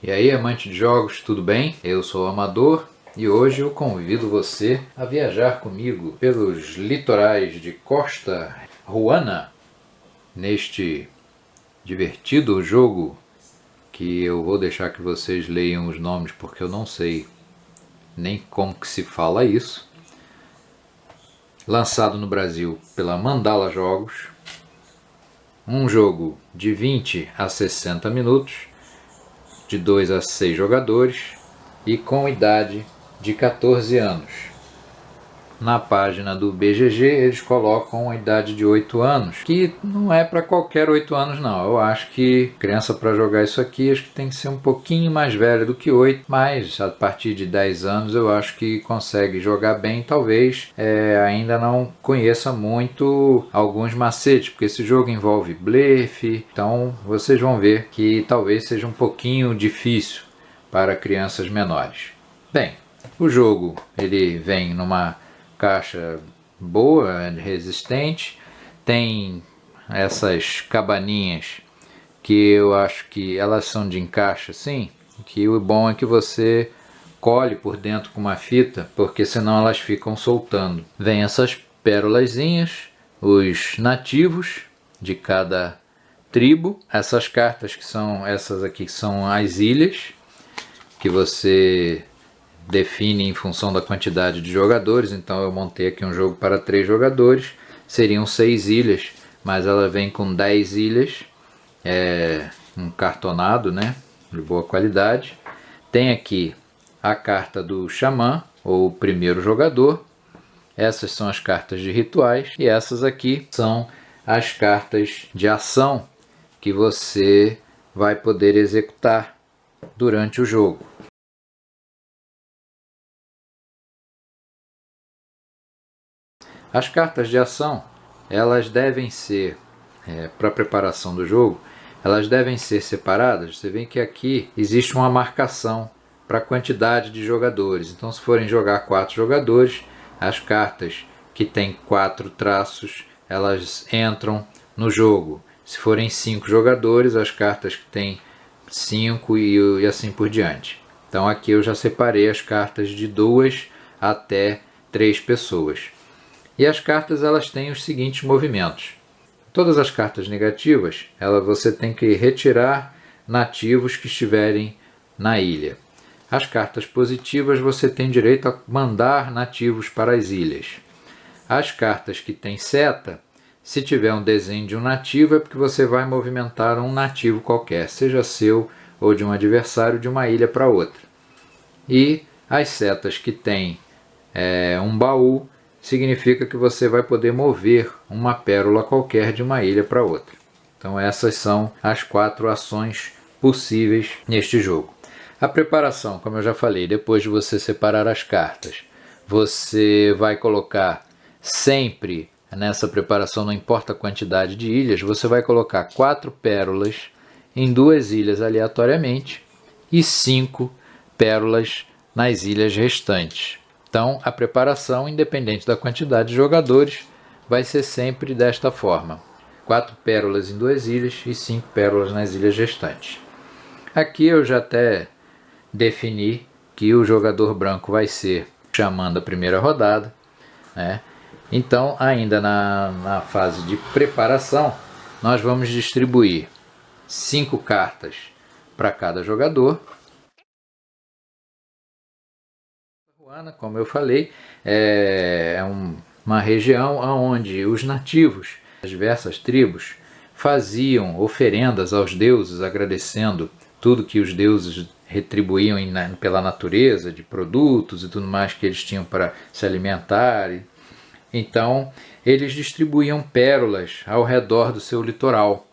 E aí, amante de jogos, tudo bem? Eu sou o Amador e hoje eu convido você a viajar comigo pelos litorais de Costa Ruana neste divertido jogo que eu vou deixar que vocês leiam os nomes porque eu não sei nem como que se fala isso. Lançado no Brasil pela Mandala Jogos, um jogo de 20 a 60 minutos, de 2 a 6 jogadores e com idade de 14 anos. Na página do BGG eles colocam a idade de 8 anos, que não é para qualquer 8 anos não. Eu acho que criança para jogar isso aqui acho que tem que ser um pouquinho mais velha do que 8, mas a partir de 10 anos eu acho que consegue jogar bem. Talvez ainda não conheça muito alguns macetes, porque esse jogo envolve blefe, então vocês vão ver que talvez seja um pouquinho difícil para crianças menores. Bem, o jogo ele vem numa caixa boa, resistente, tem essas cabaninhas que eu acho que elas são de encaixe assim, que o bom é que você colhe por dentro com uma fita, porque senão elas ficam soltando. Vem essas pérolazinhas, os nativos de cada tribo, essas cartas que são essas aqui, que são as ilhas, que você define em função da quantidade de jogadores. Então eu montei aqui um jogo para 3 jogadores, seriam 6 ilhas, mas ela vem com 10 ilhas, um cartonado, né, de boa qualidade. Tem aqui a carta do xamã, ou primeiro jogador. Essas são as cartas de rituais e essas aqui são as cartas de ação que você vai poder executar durante o jogo. As cartas de ação, elas devem ser, para a preparação do jogo, elas devem ser separadas. Você vê que aqui existe uma marcação para a quantidade de jogadores. Então, se forem jogar 4 jogadores, as cartas que têm 4 traços, elas entram no jogo. Se forem 5 jogadores, as cartas que têm 5 e assim por diante. Então, aqui eu já separei as cartas de 2 até 3 pessoas. E as cartas elas têm os seguintes movimentos. Todas as cartas negativas, você tem que retirar nativos que estiverem na ilha. As cartas positivas você tem direito a mandar nativos para as ilhas. As cartas que têm seta, se tiver um desenho de um nativo, é porque você vai movimentar um nativo qualquer, seja seu ou de um adversário, de uma ilha para outra. E as setas que têm um baú, significa que você vai poder mover uma pérola qualquer de uma ilha para outra. Então essas são as 4 ações possíveis neste jogo. A preparação, como eu já falei, depois de você separar as cartas, você vai colocar sempre nessa preparação, não importa a quantidade de ilhas, você vai colocar 4 pérolas em 2 ilhas aleatoriamente e 5 pérolas nas ilhas restantes. Então, a preparação, independente da quantidade de jogadores, vai ser sempre desta forma. 4 pérolas em 2 ilhas e 5 pérolas nas ilhas restantes. Aqui eu já até defini que o jogador branco vai ser o xamã da primeira rodada, né? Então, ainda na fase de preparação, nós vamos distribuir 5 cartas para cada jogador. Como eu falei, é uma região onde os nativos das diversas tribos faziam oferendas aos deuses, agradecendo tudo que os deuses retribuíam pela natureza, de produtos e tudo mais que eles tinham para se alimentar. Então, eles distribuíam pérolas ao redor do seu litoral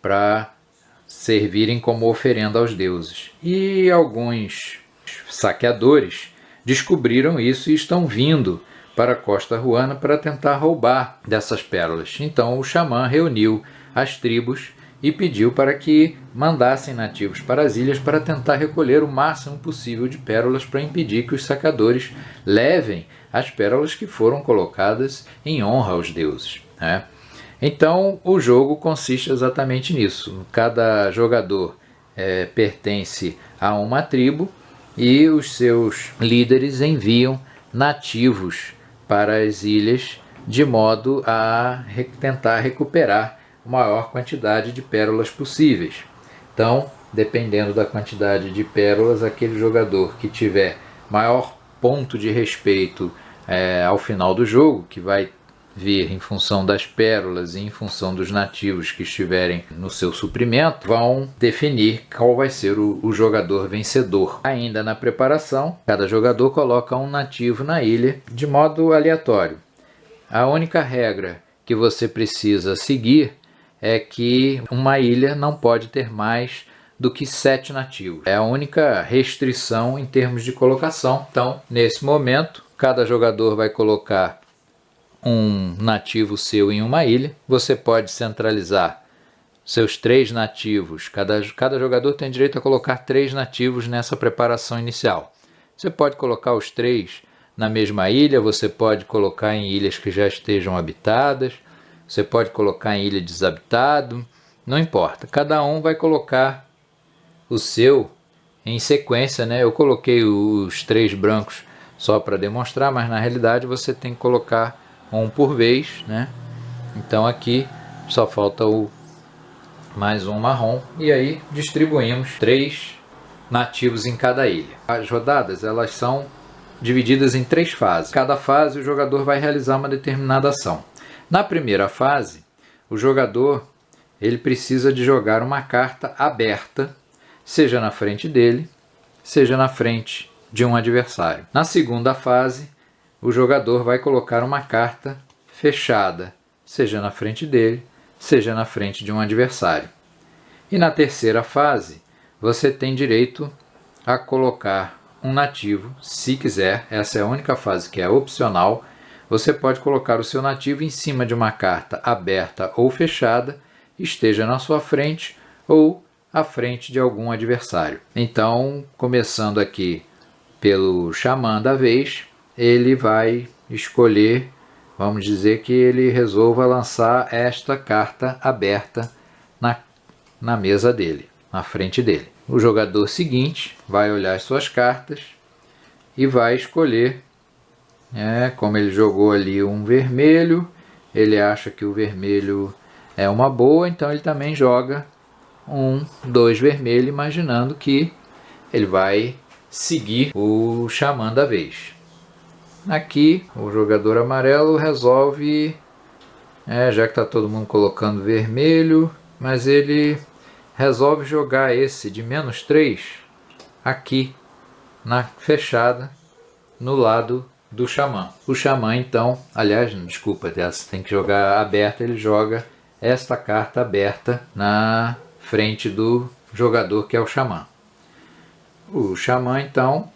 para servirem como oferenda aos deuses. E alguns saqueadores descobriram isso e estão vindo para Costa Ruana para tentar roubar dessas pérolas. Então o xamã reuniu as tribos e pediu para que mandassem nativos para as ilhas para tentar recolher o máximo possível de pérolas para impedir que os saqueadores levem as pérolas que foram colocadas em honra aos deuses, né? Então o jogo consiste exatamente nisso. Cada jogador pertence a uma tribo e os seus líderes enviam nativos para as ilhas de modo a tentar recuperar a maior quantidade de pérolas possíveis. Então, dependendo da quantidade de pérolas, aquele jogador que tiver maior ponto de respeito ao final do jogo, que vai vir em função das pérolas e em função dos nativos que estiverem no seu suprimento, vão definir qual vai ser o jogador vencedor. Ainda na preparação, cada jogador coloca um nativo na ilha de modo aleatório. A única regra que você precisa seguir é que uma ilha não pode ter mais do que 7 nativos. É a única restrição em termos de colocação. Então, nesse momento, cada jogador vai colocar um nativo seu em uma ilha. Você pode centralizar seus 3 nativos. Cada jogador tem direito a colocar 3 nativos nessa preparação inicial. Você pode colocar os 3 na mesma ilha, você pode colocar em ilhas que já estejam habitadas, você pode colocar em ilha desabitado, não importa. Cada um vai colocar o seu em sequência, né? Eu coloquei os 3 brancos só para demonstrar, mas na realidade você tem que colocar um por vez, né? Então aqui só falta mais um marrom e aí distribuímos 3 nativos em cada ilha. As rodadas elas são divididas em 3 fases. Cada fase o jogador vai realizar uma determinada ação. Na primeira fase, o jogador ele precisa de jogar uma carta aberta, seja na frente dele, seja na frente de um adversário. Na segunda fase, o jogador vai colocar uma carta fechada, seja na frente dele, seja na frente de um adversário. E na terceira fase, você tem direito a colocar um nativo, se quiser. Essa é a única fase que é opcional. Você pode colocar o seu nativo em cima de uma carta aberta ou fechada, esteja na sua frente ou à frente de algum adversário. Então, começando aqui pelo xamã da vez, ele vai escolher, vamos dizer que ele resolva lançar esta carta aberta na mesa dele, na frente dele. O jogador seguinte vai olhar as suas cartas e vai escolher, como ele jogou ali um vermelho, ele acha que o vermelho é uma boa, então ele também joga 2 vermelho, imaginando que ele vai seguir o xamã da vez. Aqui o jogador amarelo resolve, já que está todo mundo colocando vermelho, mas ele resolve jogar esse de -3 aqui na fechada no lado do xamã. O xamã então, aliás, desculpa, tem que jogar aberta, ele joga esta carta aberta na frente do jogador que é o xamã. O xamã então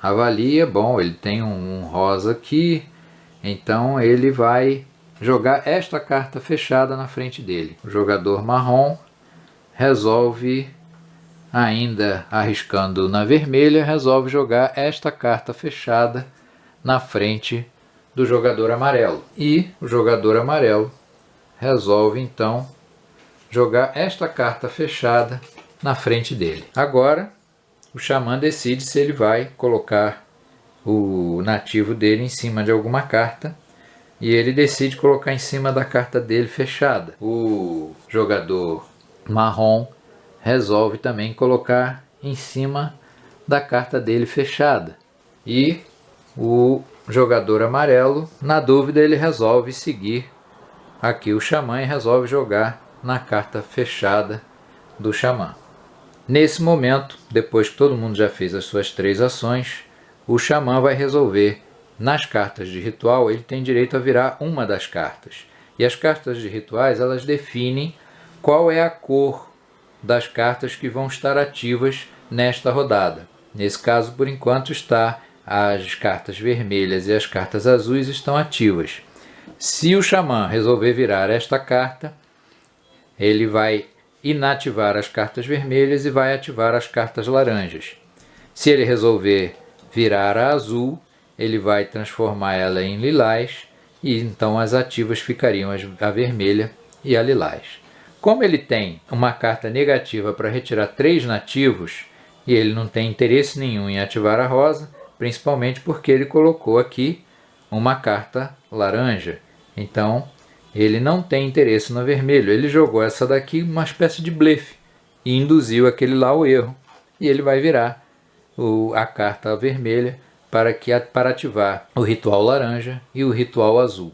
avalia, bom, ele tem um rosa aqui, então ele vai jogar esta carta fechada na frente dele. O jogador marrom resolve, ainda arriscando na vermelha, resolve jogar esta carta fechada na frente do jogador amarelo. E o jogador amarelo resolve então jogar esta carta fechada na frente dele. Agora o xamã decide se ele vai colocar o nativo dele em cima de alguma carta, e ele decide colocar em cima da carta dele fechada. O jogador marrom resolve também colocar em cima da carta dele fechada. E o jogador amarelo, na dúvida, ele resolve seguir aqui o xamã e resolve jogar na carta fechada do xamã. Nesse momento, depois que todo mundo já fez as suas 3 ações, o xamã vai resolver. Nas cartas de ritual, ele tem direito a virar uma das cartas. E as cartas de rituais, elas definem qual é a cor das cartas que vão estar ativas nesta rodada. Nesse caso, por enquanto, as cartas vermelhas e as cartas azuis estão ativas. Se o xamã resolver virar esta carta, ele vai inativar as cartas vermelhas e vai ativar as cartas laranjas. Se ele resolver virar a azul, ele vai transformar ela em lilás, e então as ativas ficariam a vermelha e a lilás. Como ele tem uma carta negativa para retirar 3 nativos, e ele não tem interesse nenhum em ativar a rosa, principalmente porque ele colocou aqui uma carta laranja. Então, ele não tem interesse no vermelho. Ele jogou essa daqui, uma espécie de blefe, e induziu aquele lá ao erro. E ele vai virar a carta vermelha para ativar o ritual laranja e o ritual azul.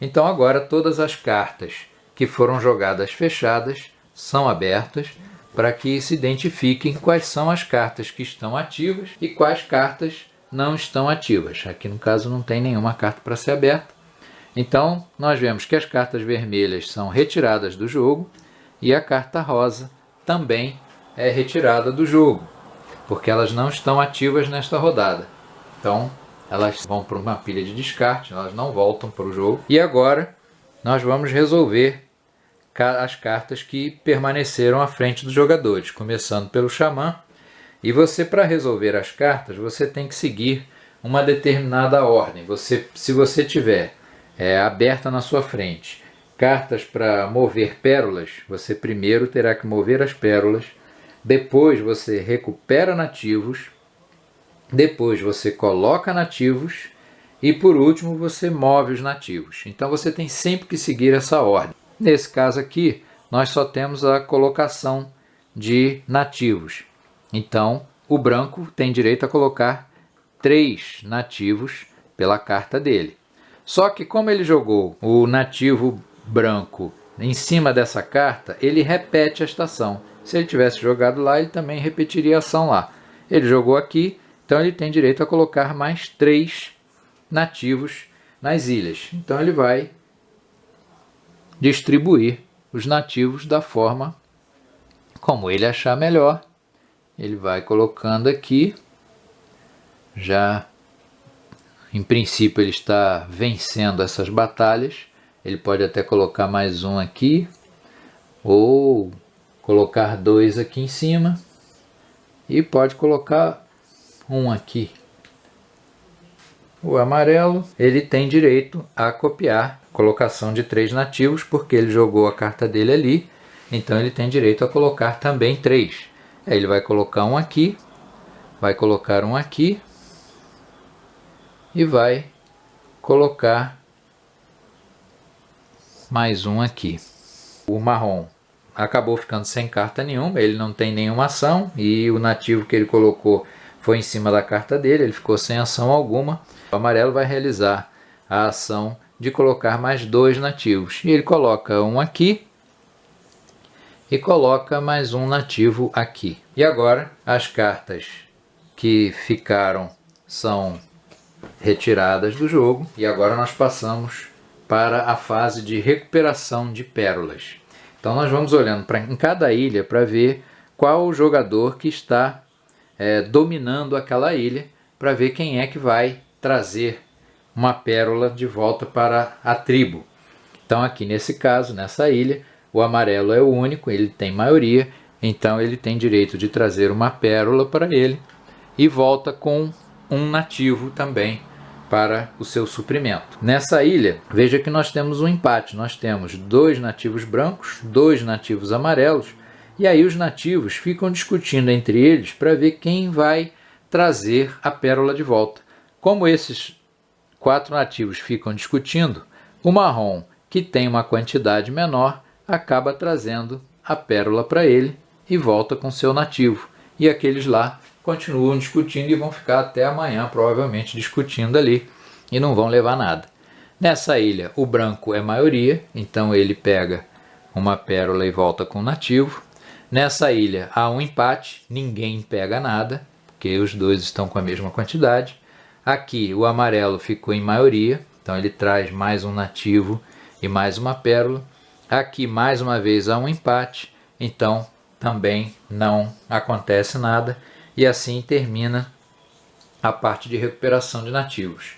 Então agora todas as cartas que foram jogadas fechadas são abertas para que se identifiquem quais são as cartas que estão ativas e quais cartas não estão ativas. Aqui no caso não tem nenhuma carta para ser aberta. Então nós vemos que as cartas vermelhas são retiradas do jogo e a carta rosa também é retirada do jogo, porque elas não estão ativas nesta rodada. Então elas vão para uma pilha de descarte, elas não voltam para o jogo. E agora nós vamos resolver as cartas que permaneceram à frente dos jogadores, começando pelo xamã. E você, para resolver as cartas, você tem que seguir uma determinada ordem. Se você tiver aberta na sua frente cartas para mover pérolas, você primeiro terá que mover as pérolas, depois você recupera nativos, depois você coloca nativos e por último você move os nativos. Então você tem sempre que seguir essa ordem. Nesse caso aqui, nós só temos a colocação de nativos. Então o branco tem direito a colocar 3 nativos pela carta dele. Só que como ele jogou o nativo branco em cima dessa carta, ele repete esta ação. Se ele tivesse jogado lá, ele também repetiria a ação lá. Ele jogou aqui, então ele tem direito a colocar mais 3 nativos nas ilhas. Então ele vai distribuir os nativos da forma como ele achar melhor. Ele vai colocando aqui. Já em princípio ele está vencendo essas batalhas. Ele pode até colocar mais um aqui, ou colocar 2 aqui em cima, e pode colocar um aqui. O amarelo, ele tem direito a copiar a colocação de 3 nativos, porque ele jogou a carta dele ali, então ele tem direito a colocar também 3. Aí ele vai colocar um aqui, vai colocar um aqui, e vai colocar mais um aqui. O marrom acabou ficando sem carta nenhuma, ele não tem nenhuma ação, e o nativo que ele colocou foi em cima da carta dele, ele ficou sem ação alguma. O amarelo vai realizar a ação de colocar mais 2 nativos, e ele coloca um aqui e coloca mais um nativo aqui. E agora as cartas que ficaram são retiradas do jogo, e agora nós passamos para a fase de recuperação de pérolas. Então nós vamos olhando em cada ilha para ver qual o jogador que está dominando aquela ilha, para ver quem é que vai trazer uma pérola de volta para a tribo. Então aqui nesse caso, nessa ilha, o amarelo é o único, ele tem maioria, então ele tem direito de trazer uma pérola para ele e volta com um nativo também para o seu suprimento. Nessa ilha, veja que nós temos um empate. Nós temos 2 nativos brancos, 2 nativos amarelos, e aí os nativos ficam discutindo entre eles para ver quem vai trazer a pérola de volta. Como esses 4 nativos ficam discutindo, o marrom, que tem uma quantidade menor, acaba trazendo a pérola para ele e volta com seu nativo. E aqueles lá continuam discutindo e vão ficar até amanhã provavelmente discutindo ali e não vão levar nada. Nessa ilha o branco é maioria, então ele pega uma pérola e volta com o nativo. Nessa ilha há um empate, ninguém pega nada, porque os dois estão com a mesma quantidade. Aqui o amarelo ficou em maioria, então ele traz mais um nativo e mais uma pérola. Aqui mais uma vez há um empate, então também não acontece nada. E assim termina a parte de recuperação de nativos.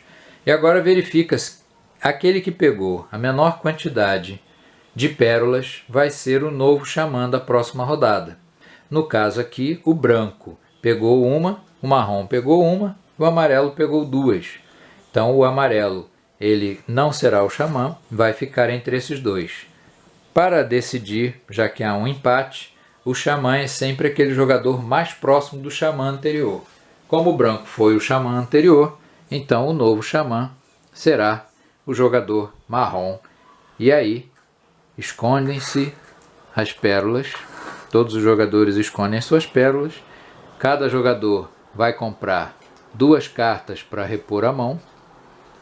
E agora verifica-se, aquele que pegou a menor quantidade de pérolas vai ser o novo xamã da próxima rodada. No caso aqui, o branco pegou uma, o marrom pegou uma, o amarelo pegou 2. Então o amarelo ele não será o xamã, vai ficar entre esses 2. Para decidir, já que há um empate, o xamã é sempre aquele jogador mais próximo do xamã anterior. Como o branco foi o xamã anterior, então o novo xamã será o jogador marrom. E aí, escondem-se as pérolas, todos os jogadores escondem as suas pérolas, cada jogador vai comprar 2 cartas para repor a mão,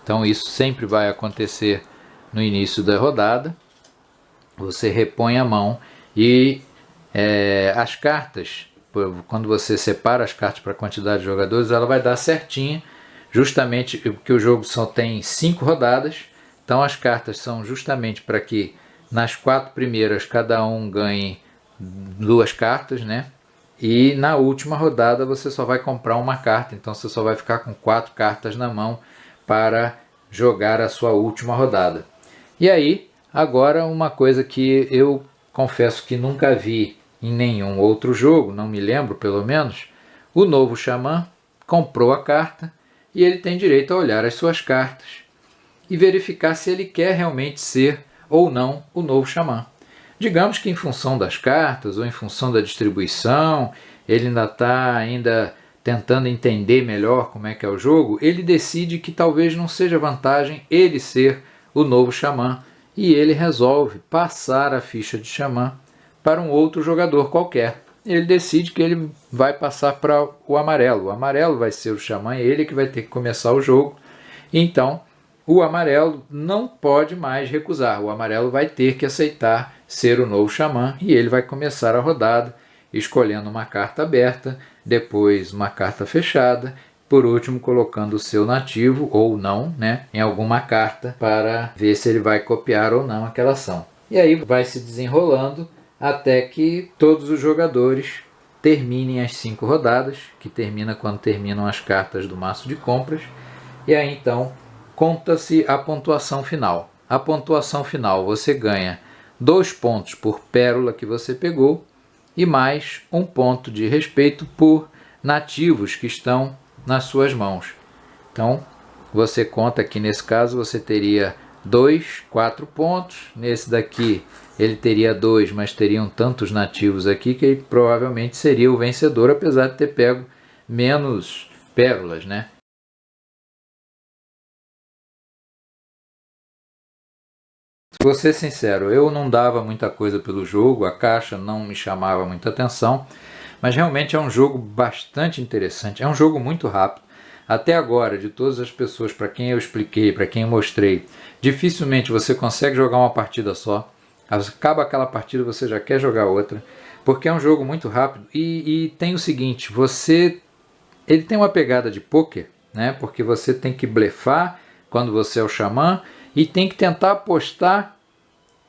então isso sempre vai acontecer no início da rodada, você repõe a mão e as cartas, quando você separa as cartas para a quantidade de jogadores, ela vai dar certinho, justamente porque o jogo só tem 5 rodadas, então as cartas são justamente para que nas 4 primeiras cada um ganhe 2 cartas, né? E na última rodada você só vai comprar uma carta, então você só vai ficar com 4 cartas na mão para jogar a sua última rodada. E aí, agora uma coisa que eu confesso que nunca vi em nenhum outro jogo, não me lembro pelo menos, o novo xamã comprou a carta e ele tem direito a olhar as suas cartas e verificar se ele quer realmente ser ou não o novo xamã. Digamos que em função das cartas ou em função da distribuição, ele ainda está tentando entender melhor como é que é o jogo, ele decide que talvez não seja vantagem ele ser o novo xamã e ele resolve passar a ficha de xamã para um outro jogador qualquer. Ele decide que ele vai passar para o amarelo. O amarelo vai ser o xamã, é ele que vai ter que começar o jogo. Então, o amarelo não pode mais recusar. O amarelo vai ter que aceitar ser o novo xamã e ele vai começar a rodada escolhendo uma carta aberta, depois uma carta fechada, por último colocando o seu nativo ou não, né, em alguma carta para ver se ele vai copiar ou não aquela ação. E aí vai se desenrolando até que todos os jogadores terminem as 5 rodadas, que termina quando terminam as cartas do maço de compras, e aí então conta-se a pontuação final. A pontuação final você ganha 2 pontos por pérola que você pegou e mais 1 ponto de respeito por nativos que estão nas suas mãos. Então você conta que nesse caso você teria 4 pontos, nesse daqui ele teria 2, mas teriam tantos nativos aqui que ele provavelmente seria o vencedor, apesar de ter pego menos pérolas, né? Vou ser sincero, eu não dava muita coisa pelo jogo, a caixa não me chamava muita atenção, mas realmente é um jogo bastante interessante, é um jogo muito rápido. Até agora, de todas as pessoas para quem eu expliquei, para quem eu mostrei, dificilmente você consegue jogar uma partida só. Acaba aquela partida, você já quer jogar outra, porque é um jogo muito rápido e tem o seguinte, ele tem uma pegada de poker, né? Porque você tem que blefar quando você é o xamã e tem que tentar apostar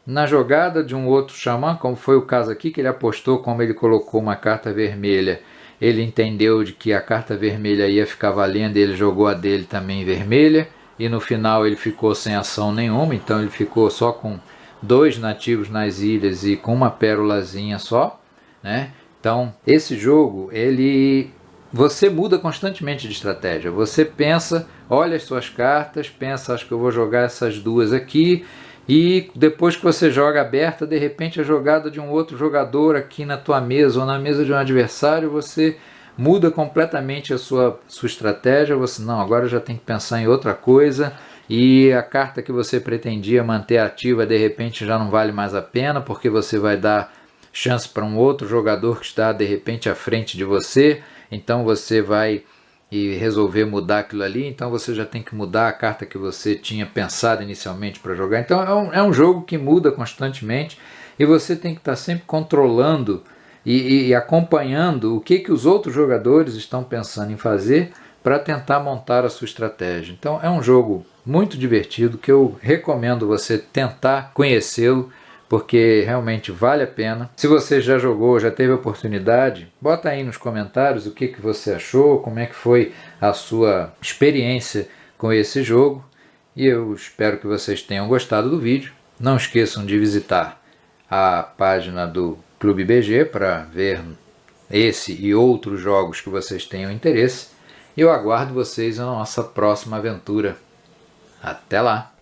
na jogada de um outro xamã, como foi o caso aqui, que ele apostou, como ele colocou uma carta vermelha, ele entendeu de que a carta vermelha ia ficar valendo, ele jogou a dele também vermelha, e no final ele ficou sem ação nenhuma, então ele ficou só com 2 nativos nas ilhas e com uma pérolazinha só, né? Então, esse jogo, você muda constantemente de estratégia. Você pensa, olha as suas cartas, pensa, acho que eu vou jogar essas 2 aqui, e depois que você joga aberta, de repente a jogada de um outro jogador aqui na tua mesa ou na mesa de um adversário, você muda completamente a sua estratégia. Você, não, agora já tem que pensar em outra coisa, e a carta que você pretendia manter ativa de repente já não vale mais a pena, porque você vai dar chance para um outro jogador que está de repente à frente de você, então você vai resolver mudar aquilo ali, então você já tem que mudar a carta que você tinha pensado inicialmente para jogar. Então é um jogo que muda constantemente e você tem que estar sempre controlando e acompanhando o que os outros jogadores estão pensando em fazer para tentar montar a sua estratégia. Então é um jogo muito divertido que eu recomendo você tentar conhecê-lo, porque realmente vale a pena. Se você já jogou, já teve a oportunidade, bota aí nos comentários o que você achou, como é que foi a sua experiência com esse jogo. E eu espero que vocês tenham gostado do vídeo. Não esqueçam de visitar a página do Clube BG para ver esse e outros jogos que vocês tenham interesse. E eu aguardo vocês na nossa próxima aventura. Até lá!